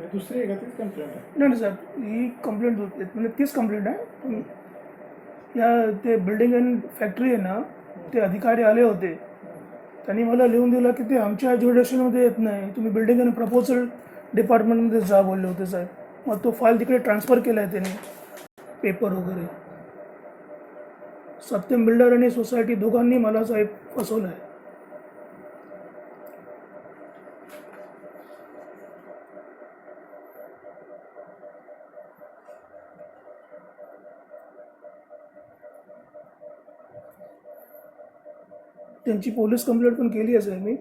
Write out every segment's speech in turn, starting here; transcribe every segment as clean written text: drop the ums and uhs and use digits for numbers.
दुसरी आहे का तीच कंप्लेंट आहे? नाही नाही साहेब, ही कंप्लेंट होती म्हणजे तीच कंप्लेंट आहे. पण या ते बिल्डिंग अँड फॅक्टरी आहे ना, ते अधिकारी आले होते. त्यांनी मला लिहून दिलं की ते आमच्या ज्युडिशनमध्ये येत नाही, तुम्ही बिल्डिंग अँड प्रपोजल डिपार्टमेंटमध्ये जा बोलले होते साहेब. मग तो फाईल तिकडे ट्रान्सफर केला आहे त्यांनी, पेपर वगैरे. सत्यम बिल्डर आणि सोसायटी दोघांनी मला साहेब फसवलं आहे. त्यांची पोलीस कंप्लेंट पण केली आहे साहेब मी.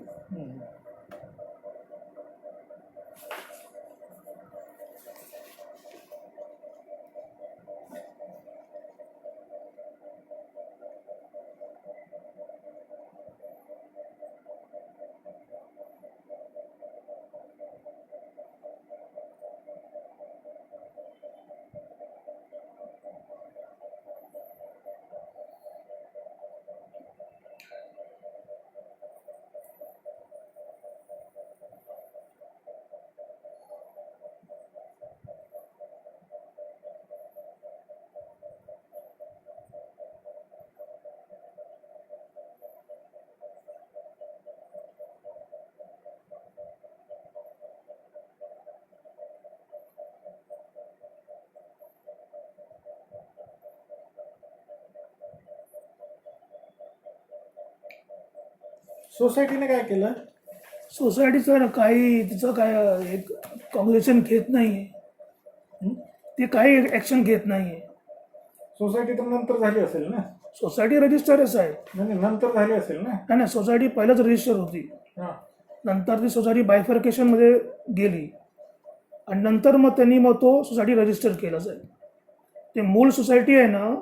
सोसायटीने काय केलं? सोसायटीचं काही तिचं काय एक कॉन्ग्रेशन घेत नाही आहे. ते काही ॲक्शन घेत नाही आहे. सोसायटी तर नंतर झाली असेल ना? सोसायटी रजिस्टरच आहे. नाही नंतर झाली असेल ना? नाही नाही, सोसायटी पहिलंच रजिस्टर होती. हां. नंतर ती सोसायटी बायफर्केशनमध्ये गेली आणि नंतर मग त्यांनी मग तो सोसायटी रजिस्टर केला साहेब. ते मूळ सोसायटी आहे ना,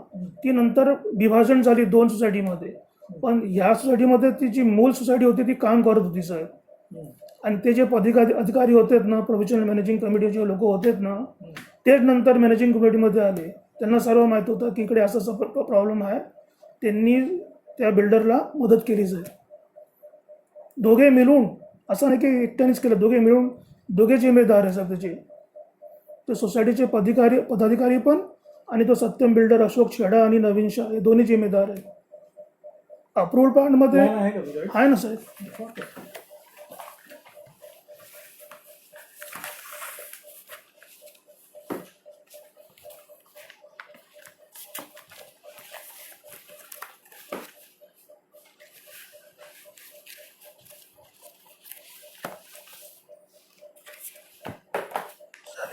ती नंतर विभाजन झाली 2 सोसायटीमध्ये. पण ह्या सोसायटीमध्ये ती जी मूळ सोसायटी होती ती काम करत होती साहेब. आणि ते जे अधिकारी होते ना, प्रोव्हिजनल मॅनेजिंग कमिटीचे लोक होते ना, तेच नंतर मॅनेजिंग कमिटीमध्ये आले. त्यांना सर्व माहीत होतं की इकडे असा प्रॉब्लेम आहे. त्यांनी त्या बिल्डरला मदत केली साहेब. दोघे मिळून, असं नाही की एकट्यानेच केलं, दोघे मिळून, दोघे जिम्मेदार आहे साहेब त्याचे. ते सोसायटीचे पदाधिकारी पण आणि तो सत्यम बिल्डर अशोक छेडा आणि नवीन शाह हे दोन्ही जिम्मेदार आहे. अप्रूव्हल प्लांटमध्ये आहे का तुझ्याकडे? आहे ना साहेब.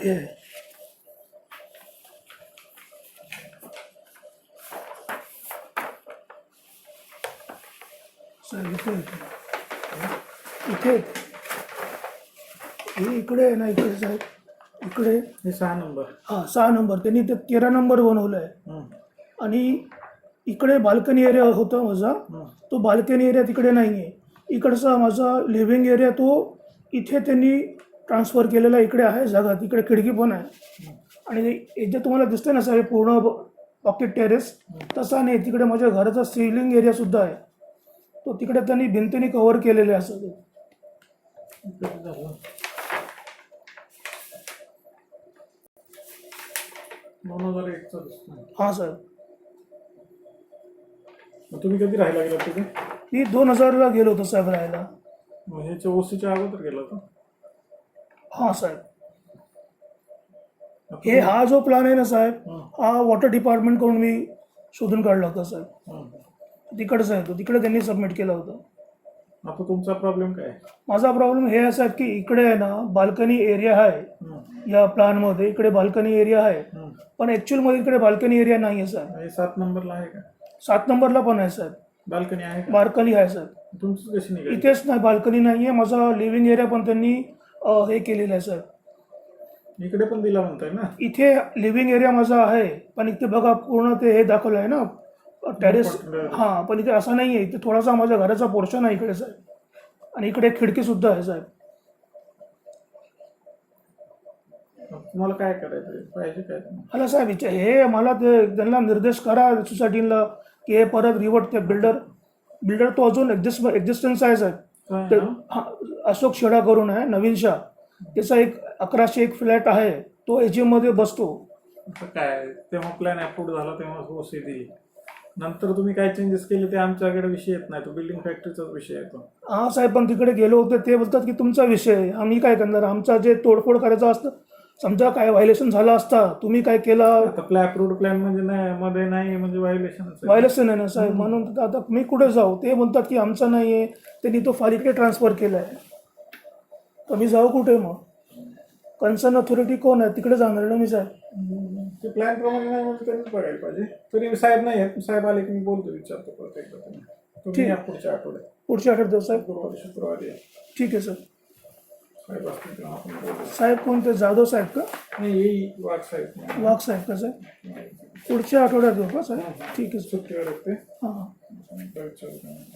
हे आहे. साहेब इथे हे इकडे आहे ना, इकडे साहेब, इकडे हे 6 नंबर. हां 6 नंबर. त्यांनी ते 13 नंबर बनवलं आहे. आणि इकडे बाल्कनी एरिया होता माझा, तो बाल्कनी एरिया तिकडे नाही आहे. इकडचा माझा लिव्हिंग एरिया तो इथे त्यांनी ट्रान्सफर केलेला इकडे आहे जागा. तिकडे खिडकी पण आहे. आणि इथे तुम्हाला दिसतंय ना साहेब पूर्ण पॉकेट टेरेस, तसा नाही. तिकडे माझ्या घराचा सिलिंग एरियासुद्धा आहे, तो तिकडे त्यांनी भिंतीने कव्हर केलेले आहे सगळं. 2001चा दिसतो. हां साहेब. मग तुम्ही कधी राहायला गेला तिथे? मी 2000ला गेलो होतो साहेब राहायला. मग ह्याच्या ओसीच्या अगोदर गेला होता? हां साहेब. हे हा जो प्लॅन आहे ना साहेब, हा वॉटर डिपार्टमेंटकडून मी शोधून काढला होता साहेब. तिकडचा आहे तो, तिकडे त्यांनी सबमिट केला होता. आता तुमचा प्रॉब्लेम काय आहे? माझा प्रॉब्लेम हे असा आहे की इकडे आहे ना बाल्कनी एरिया आहे या प्लॅनमध्ये. इकडे बाल्कनी एरिया आहे, पण ॲक्च्युअलमध्ये इकडे बाल्कनी एरिया नाही आहे साहेब. हे 7 नंबरला आहे का? 7 नंबरला पण आहे साहेब, बाल्कनी आहे का? बाल्कनी आहे साहेब. तुमचं कशी निघाली? इथेच नाही, बाल्कनी नाही आहे. माझा लिव्हिंग एरिया पण त्यांनी हे केलेलं आहे साहेब. इकडे पण दिला म्हणताय ना? इथे लिव्हिंग एरिया माझा आहे, पण इथे बघा पूर्ण ते हे दाखवलं आहे ना टेरेस. हां, पण इथे असं नाही आहे. इथे थोडासा माझ्या घराचा पोर्शन आहे इकडे साहेब. आणि इकडे खिडकीसुद्धा आहे साहेब. तुम्हाला काय करायचं पाहिजे काय? मला साहेब हे मला ते त्यांना निर्देश करा सोसायटीला की हे परत रिवर्ट ते बिल्डर तो अजून एक्झिस्टन्स आहे साहेब. ते अशोक छेडा करून आहे, नवीन शाह. त्याचा एक 1101 फ्लॅट आहे, तो AGM मध्ये बसतो. आता काय तेव्हा प्लॅन अप्रूव्ह झाला तेव्हा ओसी दिली, नंतर तुम्ही काय चेंजेस केले ते आमच्याकडे विषय येत नाही, तो बिल्डिंग फॅक्टरीचाच विषय येतो. हा साहेब, पण तिकडे गेलो होते ते बोलतात की तुमचा विषय आहे, आम्ही काय करणार, आमचा जे तोडफोड करायचं असतं, समजा काय व्हायलेशन झालं असता, तुम्ही काय केलं, आता अप्रूव्ड प्लॅन म्हणजे नाही मध्ये नाही म्हणजे व्हायलेशनच व्हायलेशन आहे ना साहेब, म्हणून आता मी कुठे जाऊ, ते म्हणतात की आमचा नाही आहे, त्यांनी तो फाईल इकडे ट्रान्सफर केला आहे, तर मी जाऊ कुठे मग, कन्सर्न अथॉरिटी कोण आहे तिकडे जाणार ना मी साहेब. ते प्लॅन प्रमाणे नाही म्हणजे त्यांनीच बघायला पाहिजे. तरी साहेब नाही आहेत, साहेब आले की मी बोलतो, विचारतो परत एकदा तुम्ही. तुम्ही या पुढच्या आठवड्यात, पुढच्या आठवड्यात साहेब. शुक्रवारी या. ठीक आहे सर. साहेब असतील तेव्हा आपण बोलू. साहेब कोणते, जाधव साहेब का, नाही येईल वाघ साहेब. वाघ साहेब का साहेब, पुढच्या आठवड्यात येऊ का साहेब. ठीक आहे सर. सुट्टीवर येते. हां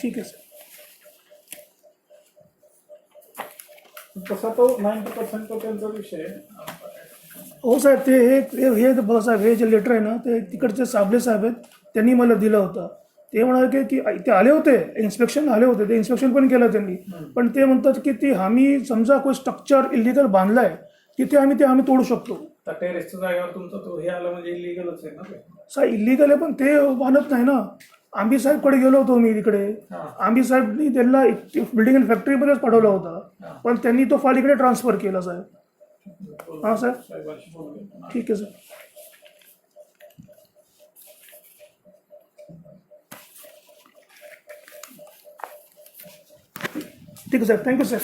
ठीक आहे सर. तसा तो 90% तो त्यांचा विषय आहे. हो साहेब, ते हे बघा साहेब, हे जे लेटर आहे ना, ते तिकडचे साबळे साहेब आहेत, त्यांनी मला दिलं होतं. ते म्हणाले की ते आले होते, इन्स्पेक्शन आले होते, ते इन्स्पेक्शन पण केलं त्यांनी, पण ते म्हणतात की ती आम्ही समजा कोणी स्ट्रक्चर इलिगल बांधलं आहे तिथे आम्ही तोडू शकतो. टेरेसच्या जागेवर तुमचा तो हे आलं म्हणजे इलिगलच आहे ना ते. साहेब इलिगल आहे, पण ते बांधत नाही ना. आंबी साहेबकडे गेलो होतो मी तिकडे, आंबी साहेबनी त्यांना बिल्डिंग अँड फॅक्टरीमध्येच पाठवला होता, पण त्यांनी तो फाईल इकडे ट्रान्सफर केला साहेब. हां साहेब, ठीक आहे सर. ठीक आहे साहेब, थँक्यू सर.